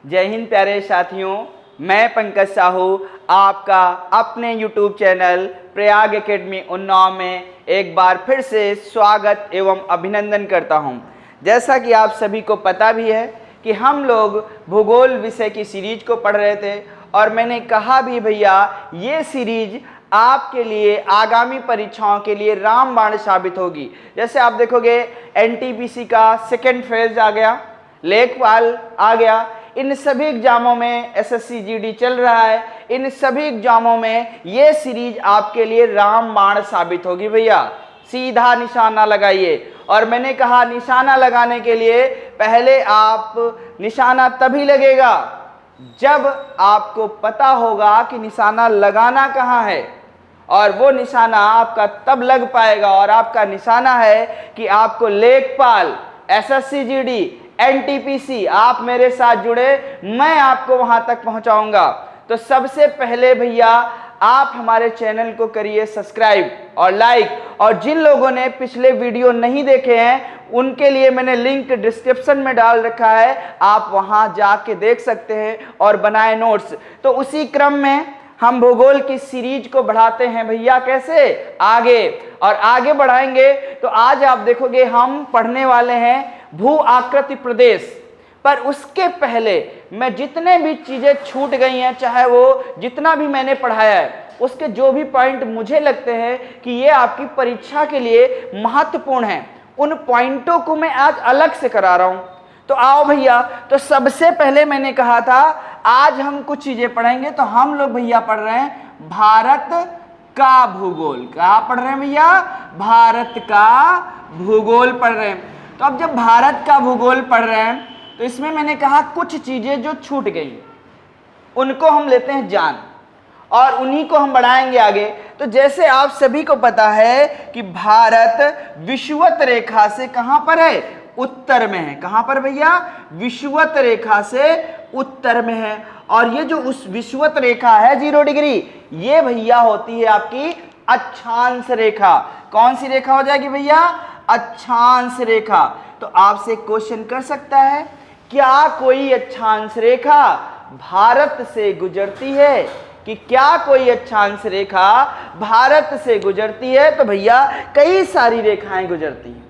जय हिंद प्यारे साथियों, मैं पंकज साहू आपका अपने YouTube channel Prayag academy Unnao में एक बार फिर से स्वागत एवं अभिनंदन करता हूं। जैसा कि आप सभी को पता भी है कि हम लोग भूगोल विषय की सीरीज को पढ़ रहे थे और मैंने कहा भी भैया ये सीरीज आपके लिए आगामी परीक्षाओं के लिए रामबाण साबित होगी। जैसे आप देखोगे एनटीपीसी का सेकेंड फेज आ गया, लेखपाल आ गया, इन सभी एग्जामों में एसएससी जीडी चल रहा है, इन सभी एग्जामों में ये सीरीज आपके लिए रामबाण साबित होगी। भैया सीधा निशाना लगाइए। और मैंने कहा निशाना लगाने के लिए पहले आप निशाना तभी लगेगा जब आपको पता होगा कि निशाना लगाना कहाँ है, और वो निशाना आपका तब लग पाएगा। और आपका निशाना है कि आपको लेखपाल, एसएससी जीडी, एनटीपीसी, आप मेरे साथ जुड़े, मैं आपको वहां तक पहुंचाऊंगा। तो सबसे पहले भैया आप हमारे चैनल को करिए सब्सक्राइब और लाइक, और जिन लोगों ने पिछले वीडियो नहीं देखे हैं उनके लिए मैंने लिंक डिस्क्रिप्शन में डाल रखा है, आप वहां जाके देख सकते हैं और बनाए नोट्स। तो उसी क्रम में हम भूगोल की सीरीज को बढ़ाते हैं भैया, कैसे आगे, और आगे बढ़ाएंगे तो आज आप देखोगे हम पढ़ने वाले हैं भू आकृति प्रदेश। पर उसके पहले मैं जितने भी चीजें छूट गई हैं, चाहे वो जितना भी मैंने पढ़ाया है, उसके जो भी पॉइंट मुझे लगते हैं कि ये आपकी परीक्षा के लिए महत्वपूर्ण हैं, उन पॉइंटों को मैं आज अलग से करा रहा हूं। तो आओ भैया, तो सबसे पहले मैंने कहा था आज हम कुछ चीजें पढ़ेंगे। तो हम लोग भैया पढ़ रहे हैं भारत का भूगोल। क्या पढ़ रहे हैं भैया? भारत का भूगोल पढ़ रहे हैं। तो अब जब भारत का भूगोल पढ़ रहे हैं तो इसमें मैंने कहा कुछ चीजें जो छूट गई उनको हम लेते हैं जान, और उन्हीं को हम बढ़ाएंगे आगे। तो जैसे आप सभी को पता है कि भारत विषुवत रेखा से कहां पर है? उत्तर में है। कहां पर भैया? विषुवत रेखा से उत्तर में है। और ये जो उस विषुवत रेखा है 0 डिग्री, ये भैया होती है आपकी अक्षांश रेखा। कौन सी रेखा हो जाएगी भैया? अक्षांश रेखा। तो आपसे क्वेश्चन कर सकता है, क्या कोई अक्षांश रेखा भारत से गुजरती है? कि क्या कोई अक्षांश रेखा भारत से गुजरती है? तो भैया कई सारी रेखाएं गुजरती हैं।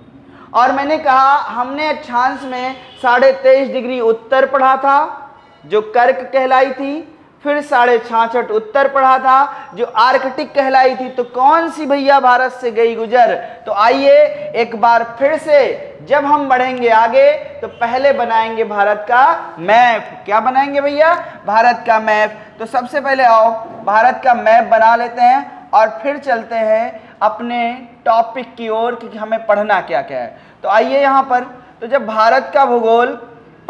और मैंने कहा हमने अक्षांश में 23.5 डिग्री उत्तर पढ़ा था जो कर्क कहलाई थी, फिर 66.5 उत्तर पढ़ा था जो आर्कटिक कहलाई थी। तो कौन सी भैया भारत से गई गुजर? तो आइए एक बार फिर से जब हम बढ़ेंगे आगे तो पहले बनाएंगे भारत का मैप। क्या बनाएंगे भैया? भारत का मैप। तो सबसे पहले आओ भारत का मैप बना लेते हैं और फिर चलते हैं अपने टॉपिक की ओर कि हमें पढ़ना क्या क्या है। तो आइए यहाँ पर, तो जब भारत का भूगोल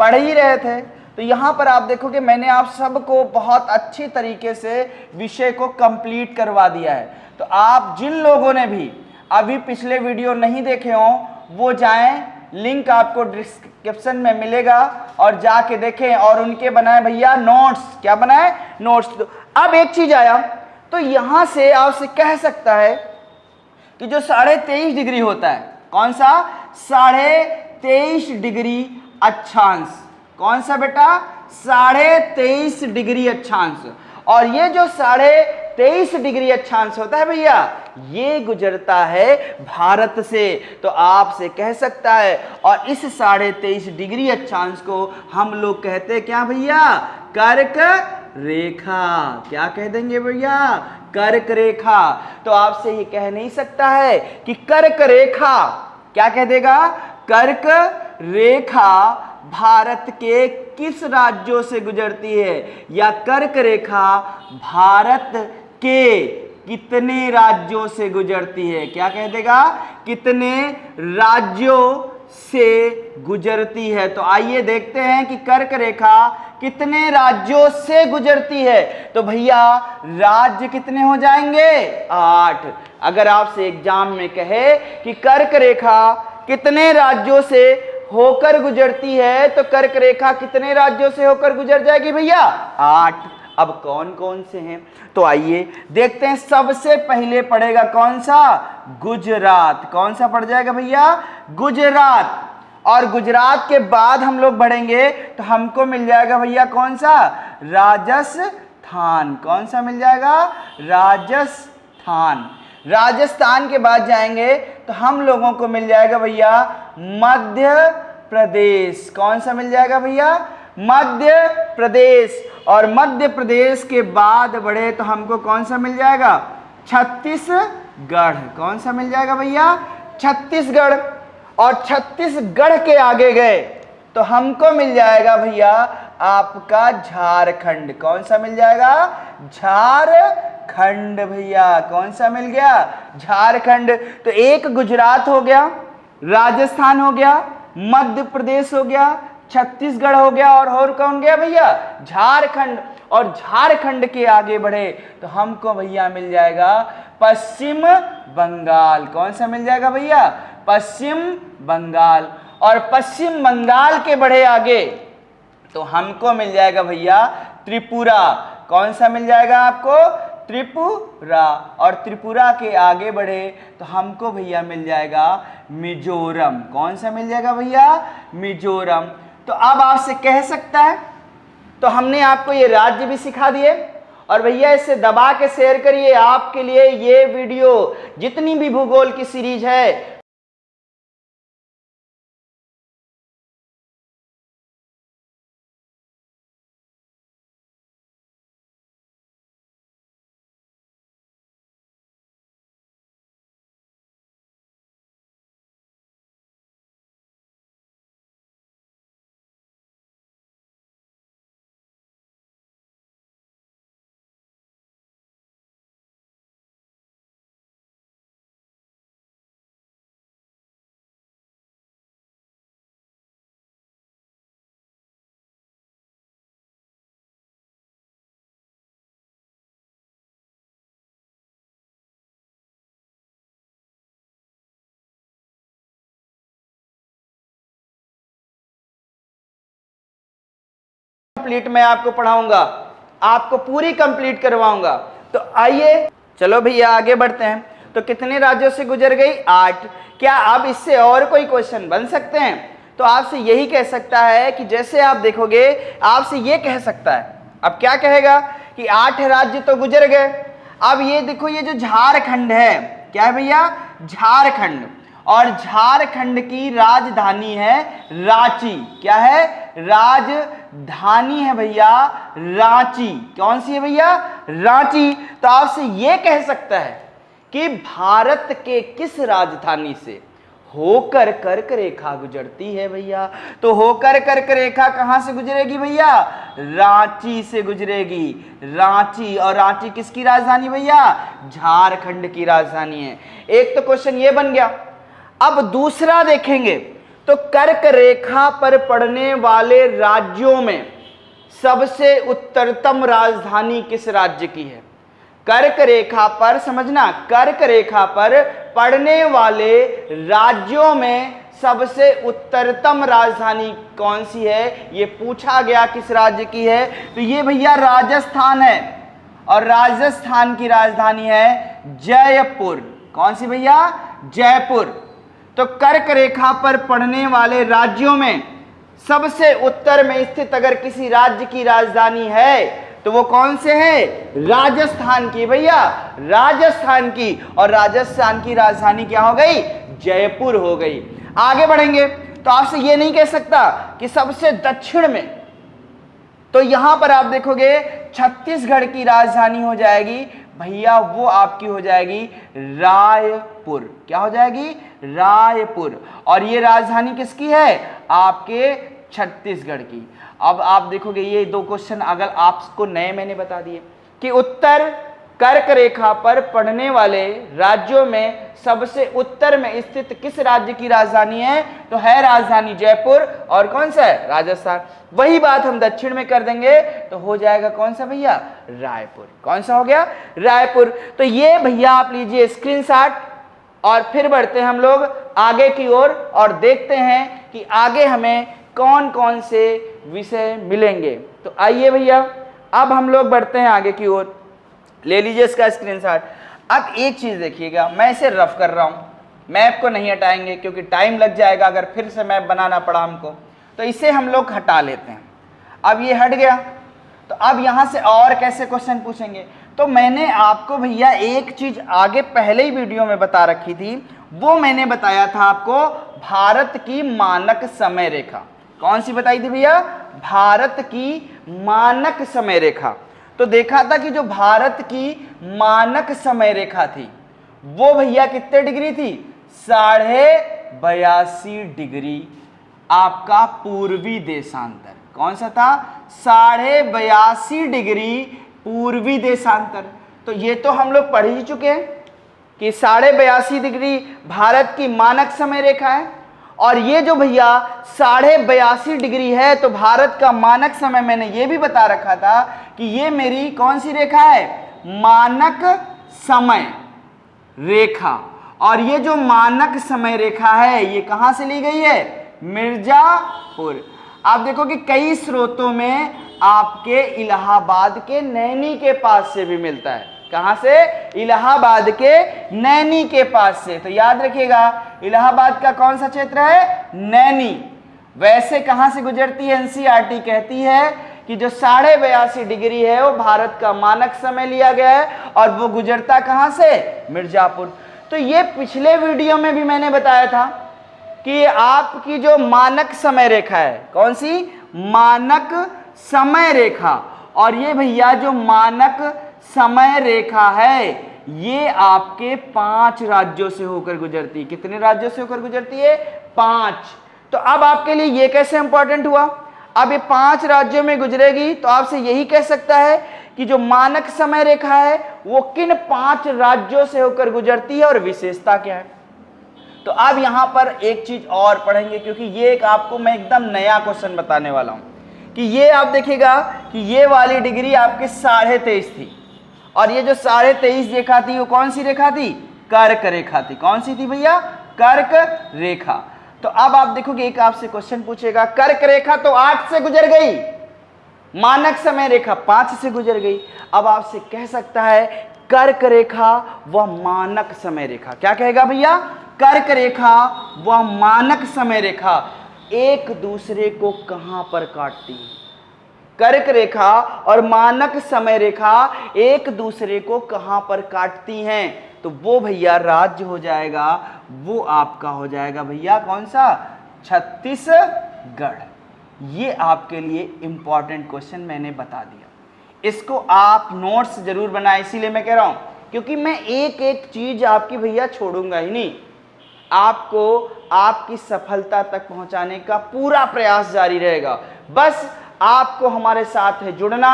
पढ़ ही रहे थे तो यहाँ पर आप देखोगे मैंने आप सबको बहुत अच्छी तरीके से विषय को कंप्लीट करवा दिया है। तो आप जिन लोगों ने भी अभी पिछले वीडियो नहीं देखे हों वो जाएं, लिंक आपको डिस्क्रिप्शन में मिलेगा, और जाके देखें और उनके बनाए भैया नोट्स। क्या बनाए? नोट्स। तो अब एक चीज आया, तो यहाँ से आपसे कह सकता है कि जो 23.5 डिग्री होता है, कौन सा? 23.5 डिग्री अक्षांश। कौन सा बेटा? 23.5 डिग्री अक्षांश। और ये जो 23.5 डिग्री अक्षांश होता है भैया, ये गुजरता है भारत से। तो आपसे कह सकता है, और इस 23.5 डिग्री अक्षांश को हम लोग कहते हैं क्या भैया? कर्क रेखा। क्या कह देंगे भैया? कर्क रेखा। तो आपसे ये कह नहीं सकता है कि कर्क रेखा, क्या कह देगा? कर्क रेखा भारत के किस राज्यों से गुजरती है, या कर्क रेखा भारत के कितने राज्यों से गुजरती है? क्या कह देगा? कितने राज्यों से गुजरती है। तो आइए देखते हैं कि कर्क रेखा कितने राज्यों से गुजरती है। तो भैया राज्य कितने हो जाएंगे? 8। अगर आपसे एग्जाम में कहे कि कर्क रेखा कितने राज्यों से होकर गुजरती है, तो कर्क रेखा कितने राज्यों से होकर गुजर जाएगी भैया? 8। अब कौन कौन से हैं? तो आइए देखते हैं। सबसे पहले पड़ेगा कौन सा? गुजरात। कौन सा पड़ जाएगा भैया? गुजरात। और गुजरात के बाद हम लोग बढ़ेंगे तो हमको मिल जाएगा भैया कौन सा, राजस्थान। कौन सा मिल जाएगा, राजस्थान। राजस्थान के बाद जाएंगे तो हम लोगों को मिल जाएगा भैया मध्य प्रदेश। कौन सा मिल जाएगा भैया, मध्य प्रदेश। और मध्य प्रदेश के बाद बढ़े तो हमको कौन सा मिल जाएगा, छत्तीसगढ़। कौन सा मिल जाएगा भैया, छत्तीसगढ़। और छत्तीसगढ़ के आगे गए तो हमको मिल जाएगा भैया आपका झारखंड। कौन सा मिल जाएगा, झारखंड भैया। कौन सा मिल गया, झारखंड। तो एक गुजरात हो गया, राजस्थान हो गया, मध्य प्रदेश हो गया, छत्तीसगढ़ हो गया, और कौन गया भैया, झारखंड। और झारखंड के आगे बढ़े तो हमको भैया मिल जाएगा पश्चिम बंगाल। कौन सा मिल जाएगा भैया, पश्चिम बंगाल। और पश्चिम बंगाल के बढ़े आगे तो हमको मिल जाएगा भैया त्रिपुरा। कौन सा मिल जाएगा आपको, त्रिपुरा। और त्रिपुरा के आगे बढ़े तो हमको भैया मिल जाएगा मिजोरम। कौन सा मिल जाएगा भैया, मिजोरम। तो अब आपसे कह सकता है, तो हमने आपको ये राज्य भी सिखा दिए, और भैया इसे दबा के शेयर करिए। आपके लिए ये वीडियो जितनी भी भूगोल की सीरीज है कंप्लीट मैं आपको पढ़ाऊंगा, आपको पूरी कंप्लीट करवाऊंगा। तो आइए चलो भैया आगे बढ़ते हैं। तो कितने राज्यों से गुजर गई, 8। क्या अब इससे और कोई क्वेश्चन बन सकते हैं? तो आपसे यही कह सकता है कि जैसे आप देखोगे आपसे ये कह सकता है, अब क्या कहेगा कि 8 राज्य तो गुजर गए। अब ये देखो, ये जो झारखंड है, क्या है भैया, झारखंड। और झारखंड की राजधानी है रांची। क्या है, राजधानी है भैया रांची। कौन सी है भैया, रांची। तो आपसे ये कह सकता है कि भारत के किस राजधानी से होकर कर्क रेखा गुजरती है भैया। तो होकर कर्क रेखा कहां से गुजरेगी भैया, रांची से गुजरेगी। रांची, और रांची किसकी राजधानी भैया, झारखंड की राजधानी है। एक तो क्वेश्चन ये बन गया। अब दूसरा देखेंगे तो कर्क रेखा पर पड़ने वाले राज्यों में सबसे उत्तरतम राजधानी किस राज्य की है। कर्क रेखा पर, समझना, कर्क रेखा पर पड़ने वाले राज्यों में सबसे उत्तरतम राजधानी कौन सी है, ये पूछा गया किस राज्य की है। तो ये भैया राजस्थान है, और राजस्थान की राजधानी है जयपुर। कौन सी भैया, जयपुर। तो कर्क रेखा पर पड़ने वाले राज्यों में सबसे उत्तर में स्थित अगर किसी राज्य की राजधानी है तो वो कौन से है, राजस्थान की भैया, राजस्थान की। और राजस्थान की राजधानी क्या हो गई, जयपुर हो गई। आगे बढ़ेंगे तो आपसे ये नहीं कह सकता कि सबसे दक्षिण में, तो यहां पर आप देखोगे छत्तीसगढ़ की राजधानी हो जाएगी भैया, वो आपकी हो जाएगी रायपुर। क्या हो जाएगी, रायपुर। और ये राजधानी किसकी है, आपके छत्तीसगढ़ की। अब आप देखोगे ये दो क्वेश्चन अगर आपको नए मैंने बता दिए कि उत्तर कर्क रेखा पर पड़ने वाले राज्यों में सबसे उत्तर में स्थित किस राज्य की राजधानी है, तो है राजधानी जयपुर। और कौन सा है, राजस्थान। वही बात हम दक्षिण में कर देंगे तो हो जाएगा कौन सा भैया, रायपुर। कौन सा हो गया, रायपुर। तो ये भैया आप लीजिए स्क्रीनशॉट, और फिर बढ़ते हैं हम लोग आगे की ओर और देखते हैं कि आगे हमें कौन कौन से विषय मिलेंगे। तो आइए भैया अब हम लोग बढ़ते हैं आगे की ओर। ले लीजिए इसका स्क्रीनशॉट। अब एक चीज देखिएगा, मैं इसे रफ कर रहा हूं, मैप को नहीं हटाएंगे क्योंकि टाइम लग जाएगा अगर फिर से मैप बनाना पड़ा हमको, तो इसे हम लोग हटा लेते हैं। अब ये हट गया, तो अब यहाँ से और कैसे क्वेश्चन पूछेंगे। तो मैंने आपको भैया एक चीज आगे पहले ही वीडियो में बता रखी थी, वो मैंने बताया था आपको भारत की मानक समय रेखा। कौन सी बताई थी भैया? भारत की मानक समय रेखा। तो देखा था कि जो भारत की मानक समय रेखा थी वो भैया कितने डिग्री थी? 82.5 डिग्री आपका पूर्वी देशांतर। कौन सा था? 82.5 डिग्री पूर्वी देशांतर। तो ये तो हम लोग पढ़ ही चुके हैं कि 82.5 डिग्री भारत की मानक समय रेखा है, और ये जो भैया 82.5 डिग्री है तो भारत का मानक समय मैंने ये भी बता रखा था कि ये मेरी कौन सी रेखा है? मानक समय रेखा। और ये जो मानक समय रेखा है ये कहां से ली गई है? मिर्जापुर। आप देखो कि कई स्रोतों में आपके इलाहाबाद के नैनी के पास से भी मिलता है। कहां से? इलाहाबाद के नैनी के पास से। तो याद रखिएगा इलाहाबाद का कौन सा क्षेत्र है? नैनी। वैसे कहां से गुजरती है? एनसीईआरटी कहती है कि जो 82.5 डिग्री है वो भारत का मानक समय लिया गया है और वो गुजरता कहां से? मिर्जापुर। तो ये पिछले वीडियो में भी मैंने बताया था कि आपकी जो मानक समय रेखा है, कौन सी? मानक समय रेखा। और ये भैया जो मानक समय रेखा है ये आपके 5 राज्यों से होकर गुजरती है। कितने राज्यों से होकर गुजरती है? 5। तो अब आपके लिए ये कैसे इंपॉर्टेंट हुआ? अब ये 5 राज्यों में गुजरेगी तो आपसे यही कह सकता है कि जो मानक समय रेखा है वो किन 5 राज्यों से होकर गुजरती है और विशेषता क्या है। तो अब यहां पर एक चीज और पढ़ेंगे क्योंकि ये एक आपको मैं एकदम नया क्वेश्चन बताने वाला हूं कि ये आप देखिएगा कि ये वाली डिग्री आपके 23.5 थी और ये जो 23.5 रेखा थी वो कौन सी रेखा थी? कर्क रेखा थी। कौन सी थी भैया? कर्क रेखा। तो अब आप देखोगे एक आपसे क्वेश्चन पूछेगा, कर्क रेखा तो 8 से गुजर गई, मानक समय रेखा 5 से गुजर गई। अब आपसे कह सकता है कर्क रेखा व मानक समय रेखा। क्या कहेगा भैया? कर्क रेखा व मानक समय रेखा एक दूसरे को कहां पर काटती है? कर्क रेखा और मानक समय रेखा एक दूसरे को कहां पर काटती हैं? तो वो भैया राज्य हो जाएगा, वो आपका हो जाएगा भैया कौन सा? छत्तीसगढ़। ये आपके लिए इंपॉर्टेंट क्वेश्चन मैंने बता दिया। इसको आप नोट्स जरूर बनाएं, इसीलिए मैं कह रहा हूं क्योंकि मैं एक एक चीज आपकी भैया छोड़ूंगा ही नहीं। आपको आपकी सफलता तक पहुंचाने का पूरा प्रयास जारी रहेगा। बस आपको हमारे साथ है जुड़ना,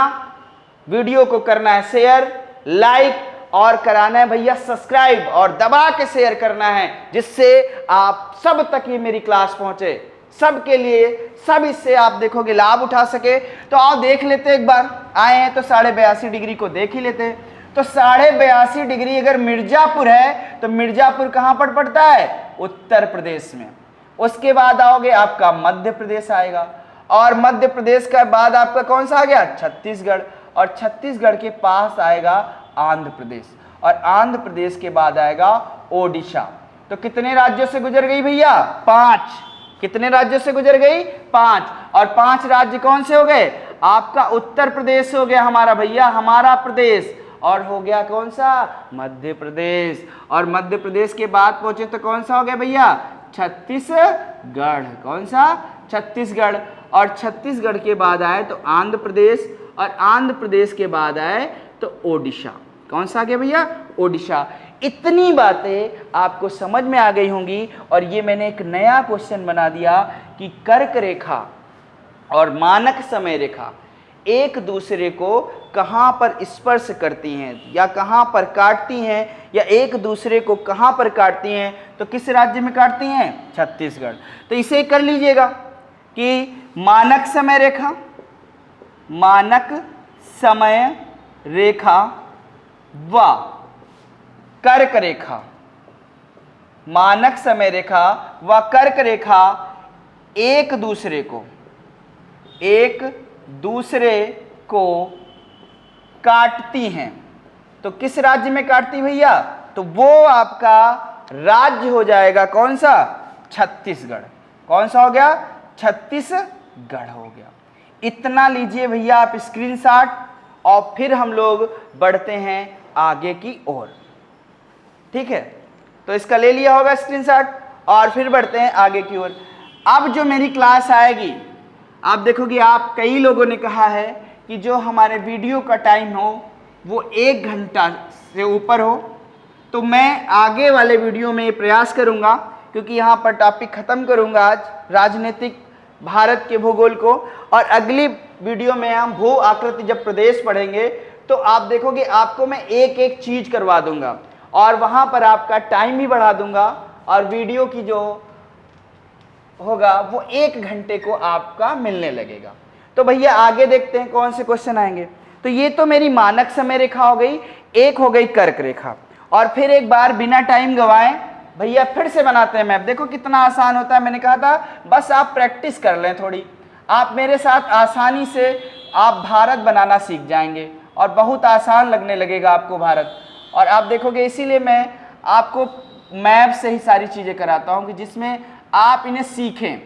वीडियो को करना है शेयर, लाइक और कराना है भैया सब्सक्राइब और दबा के शेयर करना है जिससे आप सब तक ये मेरी क्लास पहुंचे, सबके लिए, सब इससे आप देखोगे लाभ उठा सके। तो आप देख लेते एक बार, आए हैं तो 82.5 डिग्री को देख ही लेते हैं। तो 82.5 डिग्री अगर मिर्जापुर है तो मिर्जापुर कहां पर पड़ता है? उत्तर प्रदेश में। उसके बाद आओगे आपका मध्य प्रदेश आएगा और मध्य प्रदेश के बाद आपका कौन सा आ गया? छत्तीसगढ़। और छत्तीसगढ़ के पास आएगा आंध्र प्रदेश और आंध्र प्रदेश के बाद आएगा ओडिशा। तो कितने राज्यों से गुजर गई भैया? 5। कितने राज्यों से गुजर गई? 5। और 5 राज्य कौन से हो गए? आपका उत्तर प्रदेश हो गया हमारा भैया, हमारा प्रदेश, और हो गया कौन सा? मध्य प्रदेश। और मध्य प्रदेश के बाद पहुंचे तो कौन सा हो गया भैया? छत्तीसगढ़। कौन सा? छत्तीसगढ़। और छत्तीसगढ़ के बाद आए तो आंध्र प्रदेश और आंध्र प्रदेश के बाद आए तो ओडिशा। कौन सा आ गया भैया? ओडिशा। इतनी बातें आपको समझ में आ गई होंगी और ये मैंने एक नया क्वेश्चन बना दिया कि कर्क रेखा और मानक समय रेखा एक दूसरे को कहां पर स्पर्श करती हैं या कहां पर काटती हैं या एक दूसरे को कहां पर काटती हैं? तो किस राज्य में काटती हैं? छत्तीसगढ़। तो इसे कर लीजिएगा कि मानक समय रेखा, मानक समय रेखा व कर्क रेखा, मानक समय रेखा व कर्क रेखा एक दूसरे को काटती हैं। तो किस राज्य में काटती भैया? तो वो आपका राज्य हो जाएगा कौन सा? छत्तीसगढ़। कौन सा हो गया? छत्तीसगढ़ हो गया। इतना लीजिए भैया आप स्क्रीनशॉट, और फिर हम लोग बढ़ते हैं आगे की ओर। ठीक है, तो इसका ले लिया होगा स्क्रीनशॉट, और फिर बढ़ते हैं आगे की ओर। अब जो मेरी क्लास आएगी, आप देखोगे, आप कई लोगों ने कहा है कि जो हमारे वीडियो का टाइम हो वो 1 घंटा से ऊपर हो, तो मैं आगे वाले वीडियो में ये प्रयास करूंगा, क्योंकि यहाँ पर टॉपिक ख़त्म करूंगा आज राजनीतिक भारत के भूगोल को, और अगली वीडियो में हम भू आकृति जब प्रदेश पढ़ेंगे तो आप देखोगे आपको मैं एक एक चीज़ करवा दूंगा, और वहाँ पर आपका टाइम भी बढ़ा दूंगा, और वीडियो की जो होगा वो 1 घंटे को आपका मिलने लगेगा। तो भैया आगे देखते हैं कौन से क्वेश्चन आएंगे। तो ये तो मेरी मानक समय रेखा हो गई, एक हो गई कर्क रेखा, और फिर एक बार बिना टाइम गवाएं भैया फिर से बनाते हैं मैप। देखो कितना आसान होता है, मैंने कहा था बस आप प्रैक्टिस कर लें थोड़ी, आप मेरे साथ आसानी से आप भारत बनाना सीख जाएंगे, और बहुत आसान लगने लगेगा आपको भारत। और आप देखोगे, इसीलिए मैं आपको मैप से ही सारी चीज़ें कराता हूँ कि जिसमें आप इन्हें सीखें,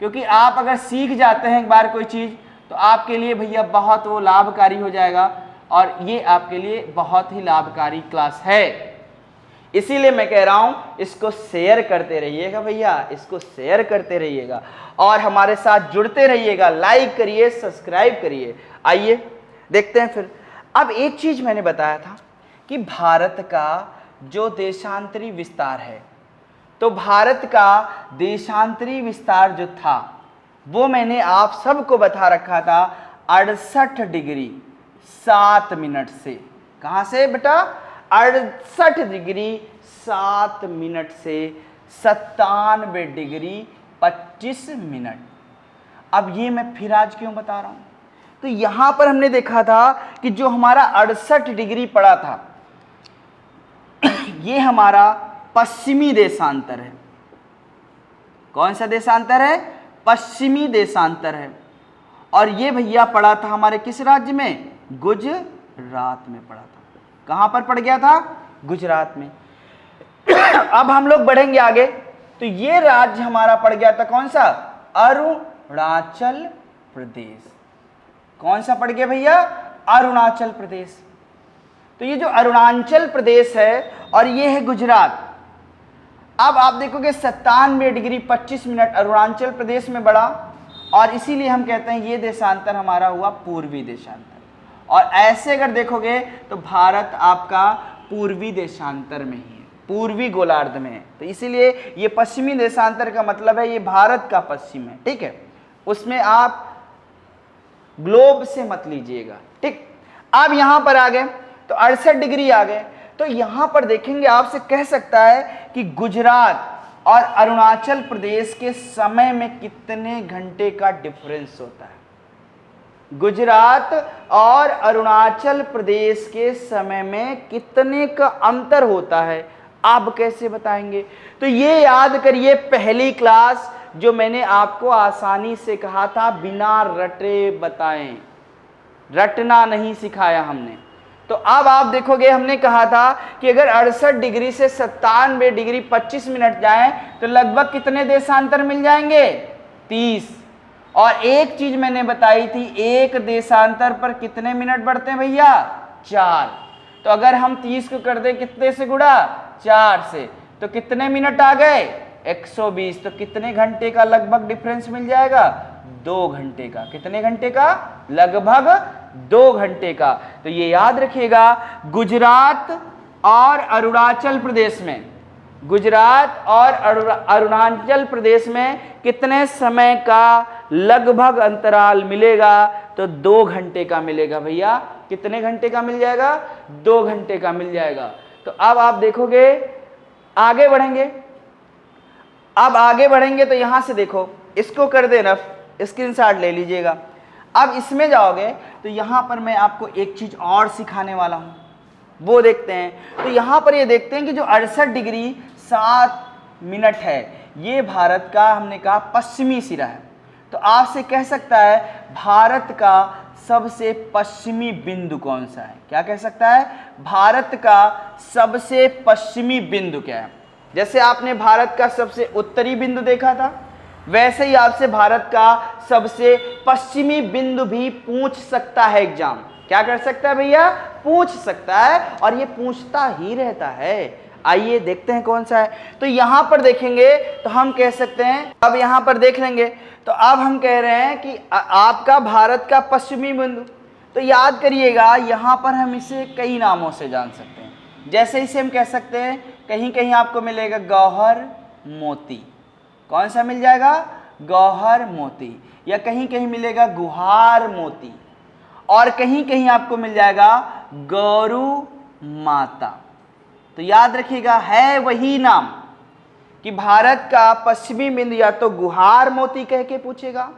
क्योंकि आप अगर सीख जाते हैं एक बार कोई चीज़ तो आपके लिए भैया बहुत वो लाभकारी हो जाएगा, और ये आपके लिए बहुत ही लाभकारी क्लास है। इसीलिए मैं कह रहा हूँ इसको शेयर करते रहिएगा भैया, इसको शेयर करते रहिएगा और हमारे साथ जुड़ते रहिएगा, लाइक करिए, सब्सक्राइब करिए। आइए देखते हैं फिर। अब एक चीज़ मैंने बताया था कि भारत का जो देशांतरी विस्तार है, तो भारत का देशांतरी विस्तार जो था वो मैंने आप सबको बता रखा था 68 डिग्री 7 मिनट से। कहाँ से बेटा? 68 डिग्री 7 मिनट से 97 डिग्री 25 मिनट। अब ये मैं फिर आज क्यों बता रहा हूँ? तो यहाँ पर हमने देखा था कि जो हमारा 68 डिग्री पड़ा था ये हमारा पश्चिमी देशांतर है। कौन सा देशांतर है? पश्चिमी देशांतर है। और ये भैया पड़ा था हमारे किस राज्य में? गुजरात में पड़ा था। कहां पर पड़ गया था? गुजरात में। अब हम लोग बढ़ेंगे आगे, तो ये राज्य हमारा पड़ गया था कौन सा? अरुणाचल प्रदेश। कौन सा पड़ गया भैया? अरुणाचल प्रदेश। तो ये जो अरुणाचल प्रदेश है और ये है गुजरात। अब आप देखोगे 97 डिग्री 25 मिनट अरुणाचल प्रदेश में बढ़ा, और इसीलिए हम कहते हैं ये देशांतर हमारा हुआ पूर्वी देशांतर। और ऐसे अगर देखोगे तो भारत आपका पूर्वी देशांतर में ही है, पूर्वी गोलार्ध में है। तो इसीलिए ये पश्चिमी देशांतर का मतलब है ये भारत का पश्चिम है। ठीक है, उसमें आप ग्लोब से मत लीजिएगा। ठीक, अब यहां पर आ गए तो 68 डिग्री आ गए। तो यहां पर देखेंगे, आपसे कह सकता है कि गुजरात और अरुणाचल प्रदेश के समय में कितने घंटे का डिफरेंस होता है। गुजरात और अरुणाचल प्रदेश के समय में कितने का अंतर होता है, आप कैसे बताएंगे? तो ये याद करिए, पहली क्लास जो मैंने आपको आसानी से कहा था बिना रटे बताएं, रटना नहीं सिखाया हमने। तो अब आप देखोगे हमने कहा था कि अगर 68 डिग्री से 97 डिग्री 25 मिनट जाएं तो लगभग कितने देशांतर मिल जाएंगे? 30। और एक चीज मैंने बताई थी, एक देशांतर पर कितने मिनट बढ़ते हैं भैया? 4। तो अगर हम 30 को कर दें कितने से गुणा? 4 से, तो कितने मिनट आ गए? 120। तो कितने घंटे का लगभग डिफरेंस मिल जाएगा? 2 घंटे का। कितने घंटे का? लगभग 2 घंटे का। तो ये याद रखिएगा, गुजरात और अरुणाचल प्रदेश में, गुजरात और अरुणाचल प्रदेश में कितने समय का लगभग अंतराल मिलेगा? तो 2 घंटे का मिलेगा भैया। कितने घंटे का मिल जाएगा? 2 घंटे का मिल जाएगा। तो अब आप देखोगे, आगे बढ़ेंगे। अब आगे बढ़ेंगे तो यहां से देखो, इसको कर देना, स्क्रीनशॉट ले लीजिएगा। अब इसमें जाओगे तो यहां पर मैं आपको एक चीज और सिखाने वाला हूं, वो देखते हैं। तो यहां पर ये देखते हैं कि जो 68 डिग्री 7 मिनट है, ये भारत का हमने कहा पश्चिमी सिरा है। तो आपसे कह सकता है भारत का सबसे पश्चिमी बिंदु कौन सा है? क्या कह सकता है? भारत का सबसे पश्चिमी बिंदु क्या है? जैसे आपने भारत का सबसे उत्तरी बिंदु देखा था, वैसे ही आपसे भारत का सबसे पश्चिमी बिंदु भी पूछ सकता है एग्जाम। क्या कर सकता है भैया? पूछ सकता है, और ये पूछता ही रहता है। आइए देखते हैं कौन सा है। तो यहां पर देखेंगे तो हम कह सकते हैं, अब यहां पर देख लेंगे तो अब हम कह रहे हैं कि आपका भारत का पश्चिमी बिंदु, तो याद करिएगा यहां पर हम इसे कई नामों से जान सकते हैं। जैसे इसे हम कह सकते हैं, कहीं कहीं आपको मिलेगा गौहर मोती। कौन सा मिल जाएगा? गौहर मोती। या कहीं कहीं मिलेगा गुहार मोती, और कहीं कहीं आपको मिल जाएगा गौरू माता। तो याद रखिएगा, है वही नाम कि भारत का पश्चिमी बिंदु या तो गुहार मोती कह के पूछेगा,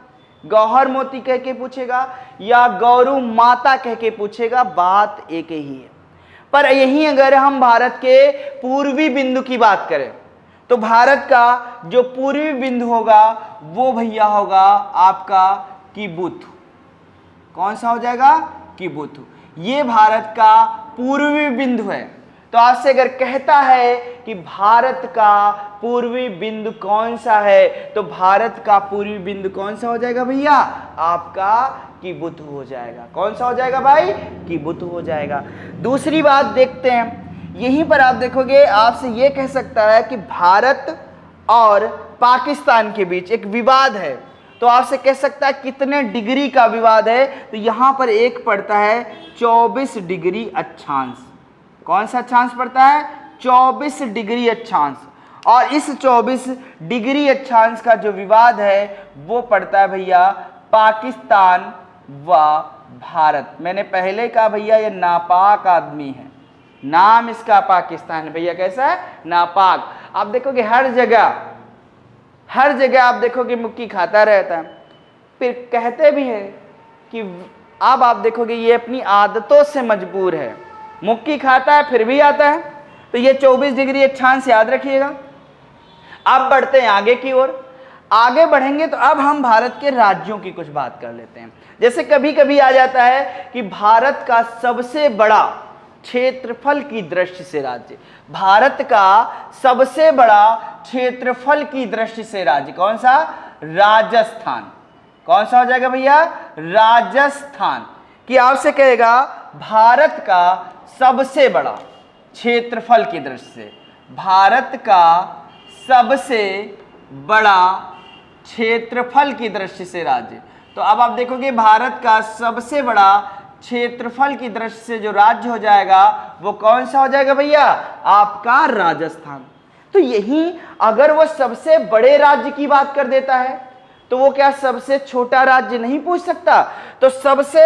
गौहर मोती कह के पूछेगा, या गौरू माता कह के पूछेगा, बात एक ही है। पर यहीं अगर हम भारत के पूर्वी बिंदु की बात करें तो भारत का जो पूर्वी बिंदु होगा वो भैया होगा आपका किबुथु। कौन सा हो जाएगा? किबुथु। ये भारत का पूर्वी बिंदु है। तो आपसे अगर कहता है कि भारत का पूर्वी बिंदु कौन सा है, तो भारत का पूर्वी बिंदु कौन सा हो जाएगा भैया? आपका किबुथु हो जाएगा। कौन सा हो जाएगा भाई? किबुथु हो जाएगा। दूसरी बात देखते हैं, यहीं पर आप देखोगे आपसे ये कह सकता है कि भारत और पाकिस्तान के बीच एक विवाद है। तो आपसे कह सकता है कितने डिग्री का विवाद है, तो यहां पर एक पड़ता है 24 डिग्री अक्षांश। कौन सा अक्षांश पड़ता है? 24 डिग्री अक्षांश। और इस 24 डिग्री अक्षांश का जो विवाद है वो पड़ता है भैया पाकिस्तान व भारत। मैंने पहले कहा भैया ये नापाक आदमी है, नाम इसका पाकिस्तान है भैया। कैसा है? नापाक। आप देखोगे हर जगह आप देखोगे मुक्की खाता रहता है। फिर कहते भी हैं कि अब आप देखोगे ये अपनी आदतों से मजबूर है, मुक्की खाता है फिर भी आता है। तो ये 24 डिग्री अक्षांश याद रखिएगा। अब बढ़ते हैं आगे की ओर। आगे बढ़ेंगे तो अब हम भारत के राज्यों की कुछ बात कर लेते हैं। जैसे कभी कभी आ जाता है कि भारत का सबसे बड़ा क्षेत्रफल की दृष्टि से राज्य, भारत का सबसे बड़ा क्षेत्रफल की दृष्टि से राज्य कौन सा? राजस्थान। कौन सा हो जाएगा भैया? राजस्थान। कि आपसे कहेगा भारत का सबसे बड़ा क्षेत्रफल की दृष्टि से, भारत का सबसे बड़ा क्षेत्रफल की दृष्टि से राज्य। तो अब आप देखोगे भारत का सबसे बड़ा क्षेत्रफल की दृष्टि से जो राज्य हो जाएगा वो कौन सा हो जाएगा भैया? आपका राजस्थान। तो यही अगर वो सबसे बड़े राज्य की बात कर देता है तो वो क्या सबसे छोटा राज्य नहीं पूछ सकता? तो सबसे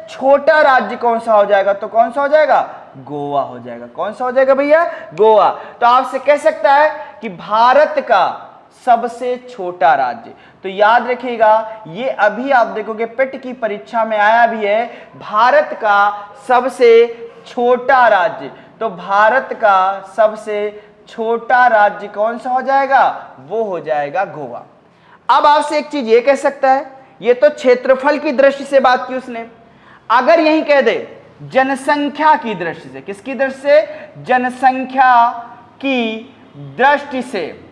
छोटा राज्य कौन सा हो जाएगा? तो कौन सा हो जाएगा? गोवा हो जाएगा। कौन सा हो जाएगा भैया? गोवा। तो आपसे कह सकता है कि भारत का सबसे छोटा राज्य। तो याद रखिएगा ये अभी आप देखोगे पेट की परीक्षा में आया भी है, भारत का सबसे छोटा राज्य। तो भारत का सबसे छोटा राज्य कौन सा हो जाएगा? वो हो जाएगा गोवा। अब आपसे एक चीज ये कह सकता है, ये तो क्षेत्रफल की दृष्टि से बात की उसने, अगर यही कह दे जनसंख्या की दृष्टि से, किसकी दृष्टि से? जनसंख्या की दृष्टि से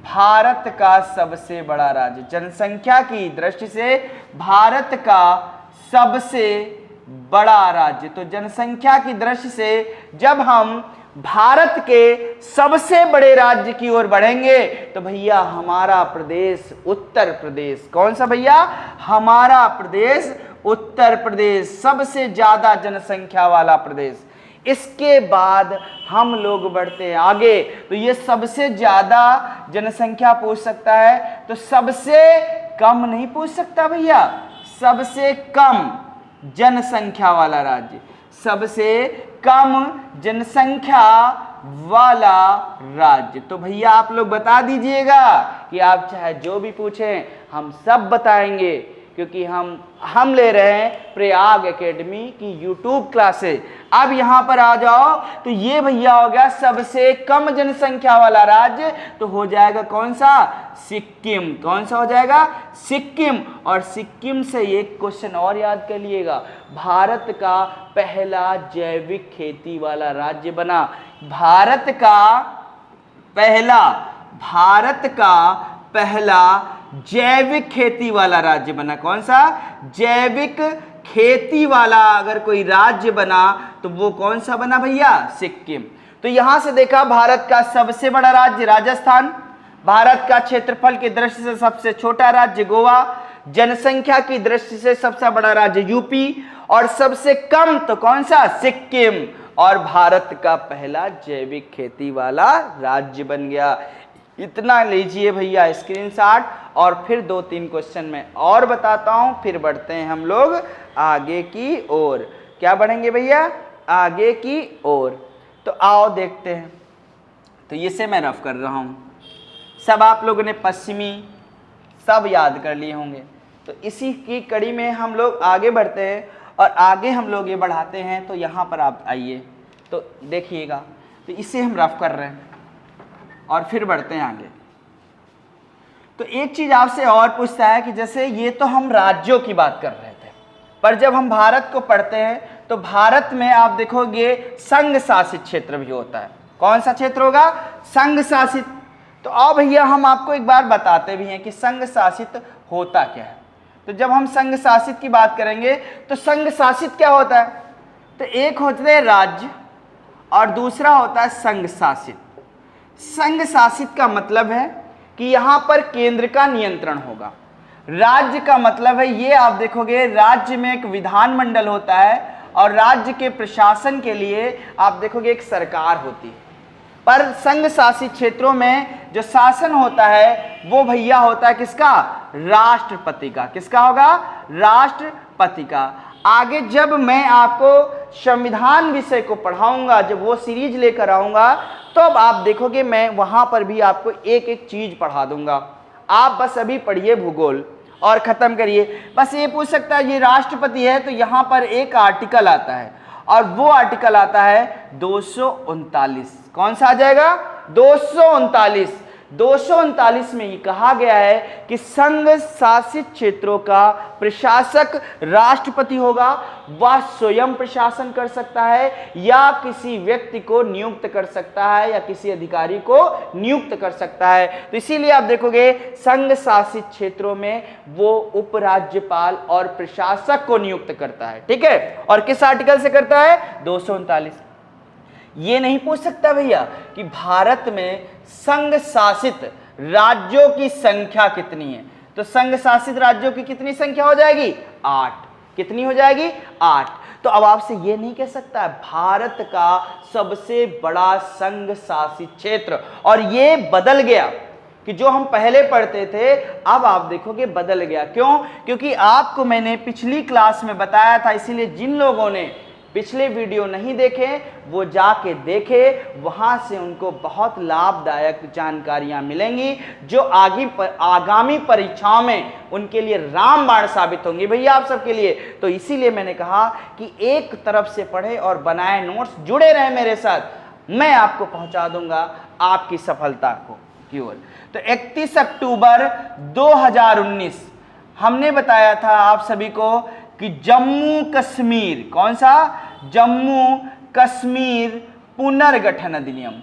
भारत का सबसे बड़ा राज्य, जनसंख्या की दृष्टि से भारत का सबसे बड़ा राज्य। तो जनसंख्या की दृष्टि से जब हम भारत के सबसे बड़े राज्य की ओर बढ़ेंगे तो भैया हमारा प्रदेश उत्तर प्रदेश, कौन सा भैया? हमारा प्रदेश उत्तर प्रदेश, सबसे ज्यादा जनसंख्या वाला प्रदेश। इसके बाद हम लोग बढ़ते हैं आगे, तो ये सबसे ज्यादा जनसंख्या पूछ सकता है, तो सबसे कम नहीं पूछ सकता भैया, सबसे कम जनसंख्या वाला राज्य, सबसे कम जनसंख्या वाला राज्य। तो भैया आप लोग बता दीजिएगा कि आप चाहे जो भी पूछें हम सब बताएंगे, क्योंकि हम ले रहे हैं प्रयाग एकेडमी की यूट्यूब क्लासेस। अब यहां पर आ जाओ तो ये भैया हो गया सबसे कम जनसंख्या वाला राज्य, तो हो जाएगा कौन सा? सिक्किम। कौन सा हो जाएगा? सिक्किम। और सिक्किम से एक क्वेश्चन और याद कर लिएगा, भारत का पहला जैविक खेती वाला राज्य बना, भारत का पहला, भारत का पहला जैविक खेती वाला राज्य बना। कौन सा? जैविक खेती वाला अगर कोई राज्य बना तो वो कौन सा बना भैया? सिक्किम। तो यहां से देखा, भारत का सबसे बड़ा राज्य राजस्थान, भारत का क्षेत्रफल की दृष्टि से सबसे छोटा राज्य गोवा, जनसंख्या की दृष्टि से सबसे बड़ा राज्य यूपी, और सबसे कम तो कौन सा? सिक्किम। और भारत का पहला जैविक खेती वाला राज्य बन गया। इतना लीजिए भैया स्क्रीनशॉट, और फिर 2-3 क्वेश्चन में और बताता हूं, फिर बढ़ते हैं हम लोग आगे की ओर। क्या बढ़ेंगे भैया? आगे की ओर। तो आओ देखते हैं। तो इसे मैं रफ कर रहा हूं, सब आप लोगों ने पश्चिमी सब याद कर लिए होंगे। तो इसी की कड़ी में हम लोग आगे बढ़ते हैं, और आगे हम लोग ये बढ़ाते हैं। तो यहाँ पर आप आइए, तो देखिएगा, तो इसे हम रफ कर रहे हैं और फिर बढ़ते हैं आगे। तो एक चीज आपसे और पूछता है कि जैसे ये तो हम राज्यों की बात कर रहे थे, पर जब हम भारत को पढ़ते हैं तो भारत में आप देखोगे संघ शासित क्षेत्र भी होता है। कौन सा क्षेत्र होगा? संघ शासित। तो आओ भैया हम आपको एक बार बताते भी हैं कि संघ शासित होता क्या है। तो जब हम संघ शासित की बात करेंगे तो संघ शासित क्या होता है? तो एक होते हैं राज्य और दूसरा होता है संघ शासित। संघ शासित का मतलब है कि यहां पर केंद्र का नियंत्रण होगा। राज्य का मतलब है, ये आप देखोगे राज्य में एक विधानमंडल होता है और राज्य के प्रशासन के लिए आप देखोगे एक सरकार होती है। पर संघ शासित क्षेत्रों में जो शासन होता है वो भैया होता है किसका? राष्ट्रपति का। किसका होगा? राष्ट्रपति का। आगे जब मैं आपको संविधान विषय को पढ़ाऊंगा, जब वो सीरीज लेकर आऊंगा, तो अब आप देखोगे मैं वहां पर भी आपको एक एक चीज पढ़ा दूंगा। आप बस अभी पढ़िए भूगोल और खत्म करिए। बस ये पूछ सकता है ये राष्ट्रपति है, तो यहां पर एक आर्टिकल आता है और वो आर्टिकल आता है 239। कौन सा आ जाएगा? 239। 239 में ये कहा गया है कि संघ शासित क्षेत्रों का प्रशासक राष्ट्रपति होगा। वह स्वयं प्रशासन कर सकता है या किसी व्यक्ति को नियुक्त कर सकता है या किसी अधिकारी को नियुक्त कर सकता है। तो इसीलिए आप देखोगे संघ शासित क्षेत्रों में वो उपराज्यपाल और प्रशासक को नियुक्त करता है। ठीक है, और किस आर्टिकल से करता है? 239। ये नहीं पूछ सकता भैया कि भारत में संघ शासित राज्यों की संख्या कितनी है। तो संघ शासित राज्यों की कितनी संख्या हो जाएगी? 8। कितनी हो जाएगी? 8। तो अब आपसे ये नहीं कह सकता है भारत का सबसे बड़ा संघ शासित क्षेत्र, और ये बदल गया कि जो हम पहले पढ़ते थे अब आप देखोगे बदल गया। क्यों? क्योंकि आपको मैंने पिछली क्लास में बताया था, इसीलिए जिन लोगों ने पिछले वीडियो नहीं देखे वो जाके देखे, वहां से उनको बहुत लाभदायक जानकारियां मिलेंगी जो आगामी परीक्षाओं में उनके लिए रामबाण साबित होंगी भैया आप सबके लिए। तो इसीलिए मैंने कहा कि एक तरफ से पढ़े और बनाए नोट्स, जुड़े रहे मेरे साथ, मैं आपको पहुंचा दूंगा आपकी सफलता को की ओर। तो 31 अक्टूबर 2019 हमने बताया था आप सभी को कि जम्मू कश्मीर, कौन सा? जम्मू कश्मीर पुनर्गठन अधिनियम।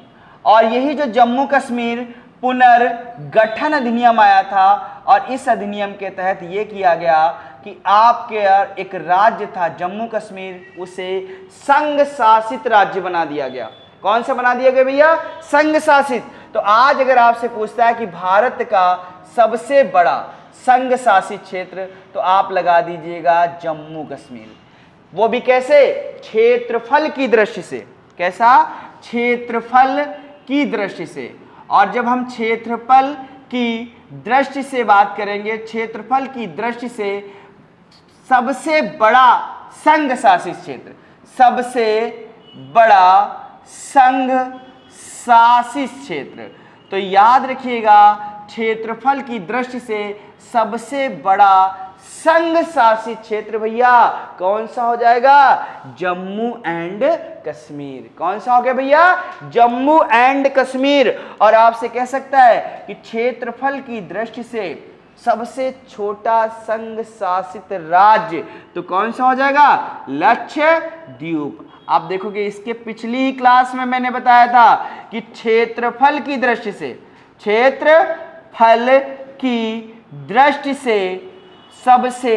और यही जो जम्मू कश्मीर पुनर्गठन अधिनियम आया था, और इस अधिनियम के तहत यह किया गया कि आपके एक राज्य था जम्मू कश्मीर, उसे संघ शासित राज्य बना दिया गया। कौन सा बना दिया गया भैया? संघ शासित। तो आज अगर आपसे पूछता है कि भारत का सबसे बड़ा संघ शासित क्षेत्र, तो आप लगा दीजिएगा जम्मू कश्मीर। वो भी कैसे? क्षेत्रफल की दृष्टि से। कैसा? क्षेत्रफल की दृष्टि से। और जब हम क्षेत्रफल की दृष्टि से बात करेंगे, क्षेत्रफल की दृष्टि से सबसे बड़ा संघ शासित क्षेत्र, सबसे बड़ा संघ शासित क्षेत्र, तो याद रखिएगा क्षेत्रफल की दृष्टि से सबसे बड़ा संघ शासित क्षेत्र भैया कौन सा हो जाएगा? जम्मू एंड कश्मीर। कौन सा हो गया भैया? जम्मू एंड कश्मीर। और आपसे कह सकता है कि क्षेत्रफल की दृष्टि से सबसे छोटा संघ शासित राज्य, तो कौन सा हो जाएगा? लक्षद्वीप। आप देखोगे इसके पिछली ही क्लास में मैंने बताया था कि क्षेत्रफल की दृष्टि से, क्षेत्रफल की दृष्टि से सबसे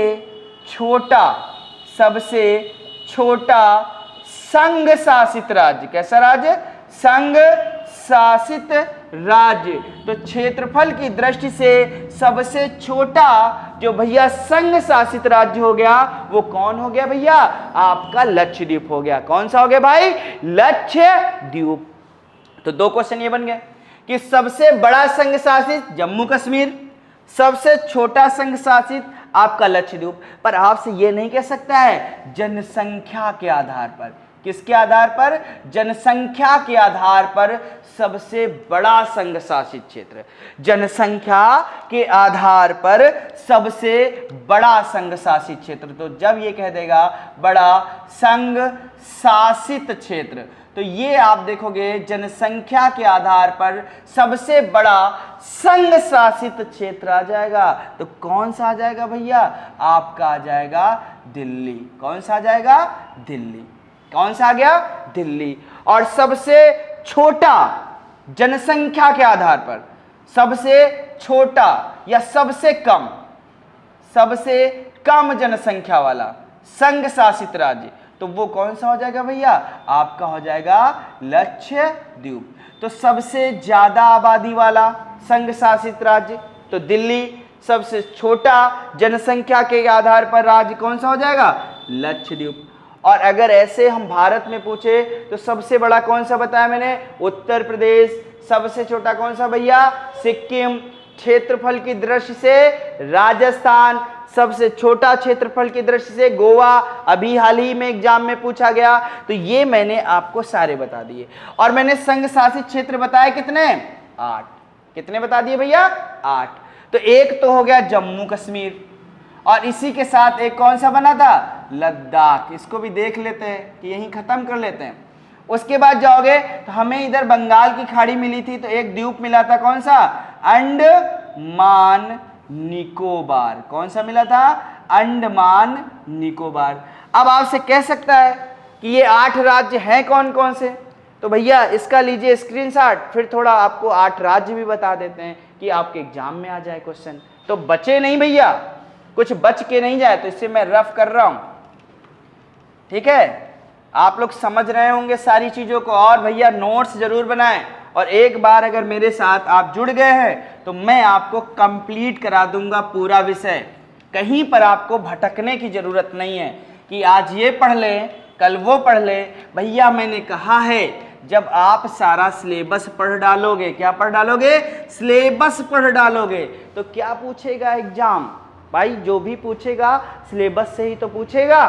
छोटा संघ शासित राज्य, कैसा राज्य? संघ शासित राज्य। तो क्षेत्रफल की दृष्टि से सबसे छोटा जो भैया संघ शासित राज्य हो गया वो कौन हो गया भैया? आपका लक्षद्वीप हो गया। कौन सा हो गया भाई? लक्षद्वीप। तो दो क्वेश्चन ये बन गए कि सबसे बड़ा संघ शासित जम्मू कश्मीर, सबसे छोटा संघ शासित आपका लक्षद्वीप। पर आपसे ये नहीं कह सकता है जनसंख्या के आधार पर। किसके आधार पर? जनसंख्या के आधार पर सबसे बड़ा संघ शासित क्षेत्र, जनसंख्या के आधार पर सबसे बड़ा संघ शासित क्षेत्र। तो जब ये कह देगा बड़ा संघ शासित क्षेत्र, तो ये आप देखोगे जनसंख्या के आधार पर सबसे बड़ा संघ शासित क्षेत्र आ जाएगा। तो कौन सा आ जाएगा भैया? आपका आ जाएगा दिल्ली। कौन सा आ जाएगा? दिल्ली। कौन सा आ गया? दिल्ली। और सबसे छोटा जनसंख्या के आधार पर सबसे छोटा या सबसे कम जनसंख्या वाला संघ शासित राज्य, तो वो कौन सा हो जाएगा भैया? आपका हो जाएगा लक्षद्वीप। तो सबसे ज्यादा आबादी वाला संघ शासित राज्य तो दिल्ली, सबसे छोटा जनसंख्या के आधार पर राज्य कौन सा हो जाएगा? लक्षद्वीप। और अगर ऐसे हम भारत में पूछे तो सबसे बड़ा कौन सा बताया मैंने? उत्तर प्रदेश। सबसे छोटा कौन सा भैया? सिक्किम। क्षेत्रफल की दृष्टि से राजस्थान। सबसे छोटा क्षेत्रफल की दृष्टि से गोवा। अभी हाल ही में एग्जाम में पूछा गया। तो ये मैंने आपको सारे बता दिए। और मैंने संघ शासित क्षेत्र बताए कितने? 8। कितने बता दिए भैया? 8। तो एक तो हो गया जम्मू कश्मीर, और इसी के साथ एक कौन सा बना था? लद्दाख। इसको भी देख लेते हैं कि यहीं खत्म कर लेते हैं। उसके बाद जाओगे तो हमें इधर बंगाल की खाड़ी मिली थी, तो एक द्वीप मिला था कौन सा? अंडमान निकोबार। कौन सा मिला था? अंडमान निकोबार। अब आपसे कह सकता है कि ये 8 राज्य हैं कौन कौन से? तो भैया इसका लीजिए स्क्रीनशॉट, फिर थोड़ा आपको 8 राज्य भी बता देते हैं कि आपके एग्जाम में आ जाए क्वेश्चन, तो बचे नहीं भैया, कुछ बच के नहीं जाए। तो इससे मैं रफ कर रहा हूं, ठीक है? आप लोग समझ रहे होंगे सारी चीजों को। और भैया नोट्स जरूर बनाएं, और एक बार अगर मेरे साथ आप जुड़ गए हैं तो मैं आपको कंप्लीट करा दूंगा पूरा विषय। कहीं पर आपको भटकने की जरूरत नहीं है कि आज ये पढ़ लें कल वो पढ़ ले। भैया मैंने कहा है जब आप सारा सिलेबस पढ़ डालोगे, क्या पढ़ डालोगे? सिलेबस पढ़ डालोगे, तो क्या पूछेगा एग्जाम? भाई जो भी पूछेगा सिलेबस से ही तो पूछेगा।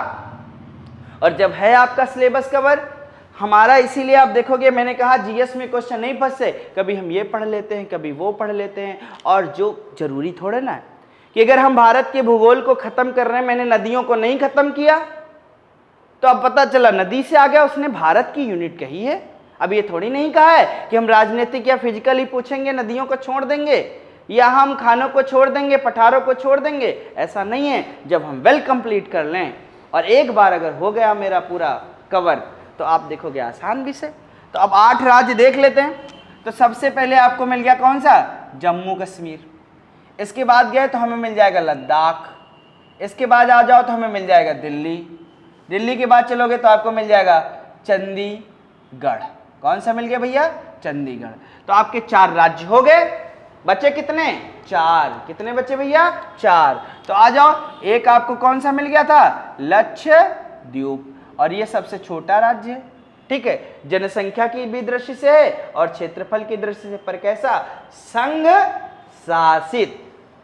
और जब है आपका सिलेबस कवर हमारा, इसीलिए आप देखोगे मैंने कहा जीएस में क्वेश्चन नहीं फंसे। कभी हम ये पढ़ लेते हैं, कभी वो पढ़ लेते हैं। और जो जरूरी थोड़े ना है कि अगर हम भारत के भूगोल को खत्म कर रहे हैं, मैंने नदियों को नहीं खत्म किया, तो अब पता चला नदी से आ गया, उसने भारत की यूनिट कही है। अब ये थोड़ी नहीं कहा है कि हम राजनीतिक या फिजिकल ही पूछेंगे, नदियों को छोड़ देंगे, या हम खानों को छोड़ देंगे, पठारों को छोड़ देंगे। ऐसा नहीं है। जब हम वेल कंप्लीट कर लें और एक बार अगर हो गया मेरा पूरा कवर, तो आप देखोगे आसान विषय। तो अब 8 राज्य देख लेते हैं। तो सबसे पहले आपको मिल गया कौन सा? जम्मू कश्मीर। इसके बाद गए तो हमें मिल जाएगा लद्दाख। इसके बाद आ जाओ तो हमें मिल जाएगा दिल्ली। दिल्ली के बाद चलोगे तो आपको मिल जाएगा चंडीगढ़। कौन सा मिल गया भैया? चंडीगढ़। तो आपके 4 राज्य हो गए। बचे कितने? 4। कितने बचे भैया? 4। तो आ जाओ, एक आपको कौन सा मिल गया था? लक्षद्वीप। और ये सबसे छोटा राज्य है, ठीक है? जनसंख्या की भी दृष्टि से है और क्षेत्रफल की दृष्टि से, पर कैसा? संघ शासित।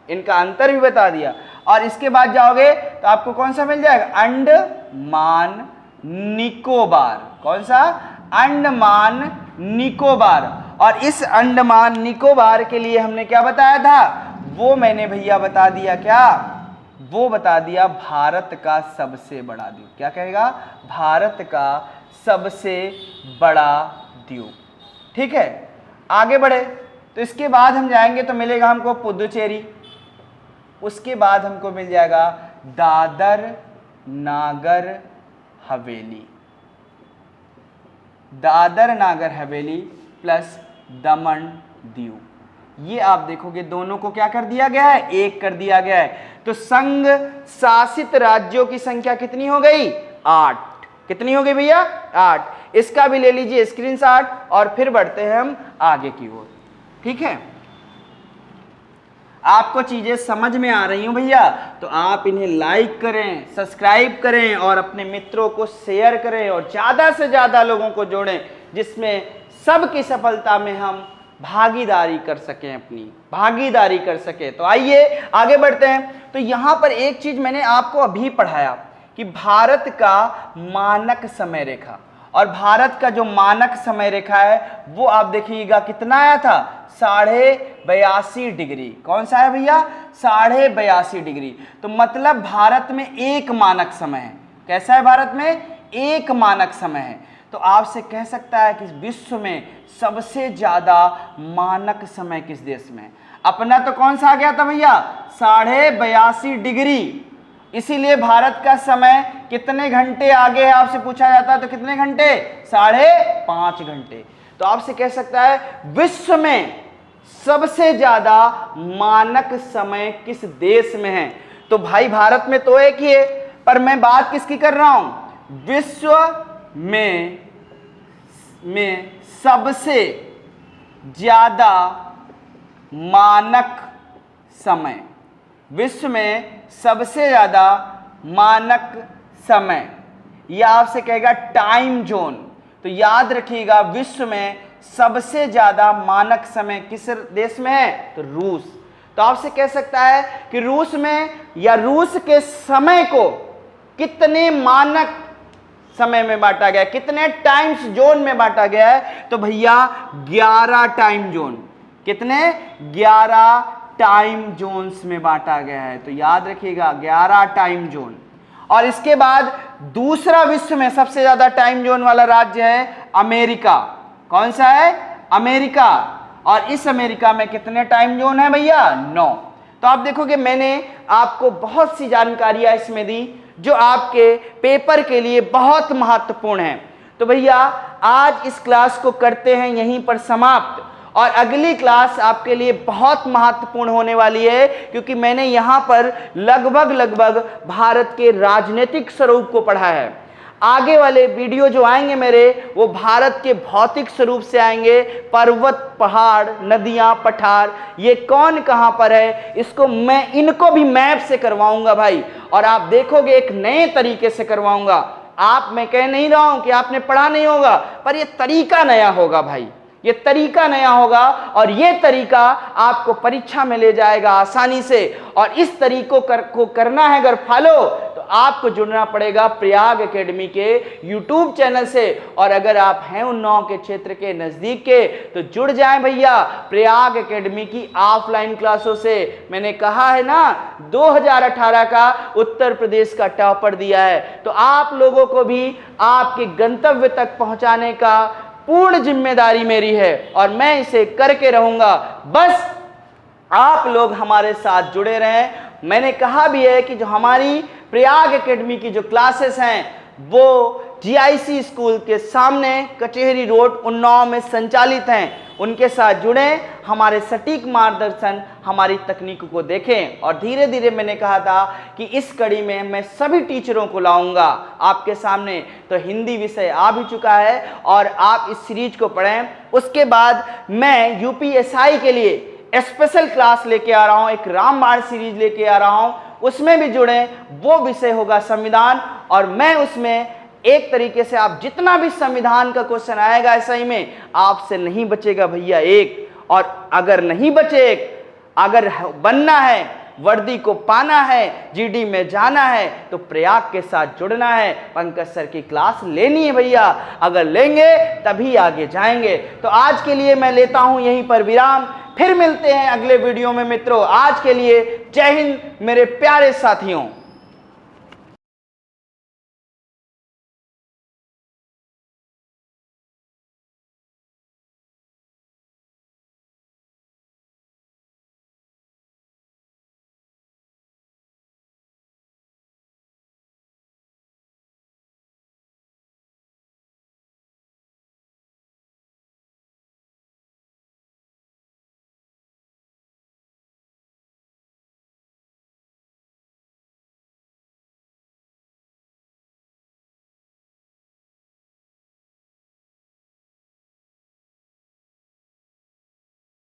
इनका अंतर भी बता दिया। और इसके बाद जाओगे तो आपको कौन सा मिल जाएगा? अंडमान निकोबार। कौन सा? अंडमान निकोबार। और इस अंडमान निकोबार के लिए हमने क्या बताया था? वो मैंने भैया बता दिया। क्या? वो बता दिया भारत का सबसे बड़ा द्वीप। क्या कहेगा? भारत का सबसे बड़ा द्वीप, ठीक है? आगे बढ़े तो इसके बाद हम जाएंगे तो मिलेगा हमको पुदुचेरी। उसके बाद हमको मिल जाएगा दादर नागर हवेली। दादर नागर हवेली प्लस दमन दीव। ये आप देखोगे दोनों को क्या कर दिया गया है, एक कर दिया गया है। तो संघ शासित राज्यों की संख्या कितनी हो गई, 8। कितनी हो गई भैया, 8। इसका भी ले लीजिए स्क्रीनशॉट और फिर बढ़ते हैं हम आगे की ओर। ठीक है, आपको चीजें समझ में आ रही हूं भैया, तो आप इन्हें लाइक करें, सब्सक्राइब करें और अपने मित्रों को शेयर करें और ज्यादा से ज्यादा लोगों को जोड़ें, जिसमें सबकी सफलता में हम भागीदारी कर सकें, अपनी भागीदारी कर सकें। तो आइए आगे बढ़ते हैं। तो यहां पर एक चीज मैंने आपको अभी पढ़ाया कि भारत का मानक समय रेखा, और भारत का जो मानक समय रेखा है वो आप देखिएगा कितना आया था, 82.5 डिग्री। कौन सा है भैया, 82.5 डिग्री। तो मतलब भारत में एक मानक समय है। कैसा है, भारत में एक मानक समय है। तो आपसे कह सकता है कि विश्व में सबसे ज्यादा मानक समय किस देश में है। अपना तो कौन सा आ गया था भैया, 82.5 डिग्री। इसीलिए भारत का समय कितने घंटे आगे है आपसे पूछा जाता है, तो कितने घंटे, 5.5 घंटे। तो आपसे कह सकता है विश्व में सबसे ज्यादा मानक समय किस देश में है। तो भाई भारत में तो एक ही है, पर मैं बात किसकी कर रहा हूं, विश्व में सबसे ज्यादा मानक समय, विश्व में सबसे ज्यादा मानक समय, यह आपसे कहेगा टाइम जोन। तो याद रखिएगा विश्व में सबसे ज्यादा मानक समय किस देश में है, तो रूस। तो आपसे कह सकता है कि रूस में या रूस के समय को कितने मानक समय में बांटा गया, कितने टाइम्स जोन में बांटा गया है, तो भैया 11 टाइम जोन। कितने, 11 टाइम जोन्स में बांटा गया है। तो याद रखिएगा 11 टाइम जोन। और इसके बाद दूसरा विश्व में सबसे ज्यादा टाइम जोन वाला राज्य है अमेरिका। कौन सा है, अमेरिका। और इस अमेरिका में कितने टाइम जोन है भैया, 9। तो आप देखोगे मैंने आपको बहुत सी जानकारियां इसमें दी जो आपके पेपर के लिए बहुत महत्वपूर्ण है। तो भैया आज इस क्लास को करते हैं यहीं पर समाप्त, और अगली क्लास आपके लिए बहुत महत्वपूर्ण होने वाली है, क्योंकि मैंने यहाँ पर लगभग भारत के राजनीतिक स्वरूप को पढ़ा है। आगे वाले वीडियो जो आएंगे मेरे, वो भारत के भौतिक स्वरूप से आएंगे। पर्वत, पहाड़, नदियां, पठार, ये कौन कहां पर है, इसको मैं इनको भी मैप से करवाऊंगा भाई। और आप देखोगे एक नए तरीके से करवाऊंगा। आप, मैं कह नहीं रहा हूं कि आपने पढ़ा नहीं होगा, पर ये तरीका नया होगा भाई, ये तरीका नया होगा। और ये तरीका आपको परीक्षा में ले जाएगा आसानी से। और इस तरीकों को करना है अगर फॉलो, तो आपको जुड़ना पड़ेगा प्रयाग एकेडमी के YouTube चैनल से। और अगर आप हैं उन्नाव के क्षेत्र के नजदीक के, तो जुड़ जाएं भैया प्रयाग एकेडमी की ऑफलाइन क्लासों से। मैंने कहा है ना, 2018 का उत्तर प्रदेश का टॉपर दिया है। तो आप लोगों को भी आपके गंतव्य तक पहुंचाने का पूर्ण जिम्मेदारी मेरी है, और मैं इसे करके रहूंगा। बस आप लोग हमारे साथ जुड़े रहें। मैंने कहा भी है कि जो हमारी प्रयाग एकेडमी की जो क्लासेस हैं वो GIC स्कूल के सामने कचहरी रोड उन्नाव में संचालित हैं। उनके साथ जुड़ें, हमारे सटीक मार्गदर्शन, हमारी तकनीक को देखें। और धीरे धीरे मैंने कहा था कि इस कड़ी में मैं सभी टीचरों को लाऊंगा आपके सामने। तो हिंदी विषय आ भी चुका है और आप इस सीरीज को पढ़ें। उसके बाद मैं UPSI के लिए स्पेशल क्लास लेके आ रहा हूं, एक रामबाण सीरीज लेके आ रहा हूं, उसमें भी जुड़ें। वो विषय होगा संविधान, और मैं उसमें एक तरीके से आप जितना भी संविधान का क्वेश्चन आएगा ऐसा ही में आपसे नहीं बचेगा भैया एक। और अगर नहीं बचे, अगर बनना है, वर्दी को पाना है, GD में जाना है, तो प्रयाग के साथ जुड़ना है, पंकज सर की क्लास लेनी है भैया। अगर लेंगे तभी आगे जाएंगे। तो आज के लिए मैं लेता हूं यहीं पर विराम, फिर मिलते हैं अगले वीडियो में मित्रों। आज के लिए जय हिंद मेरे प्यारे साथियों।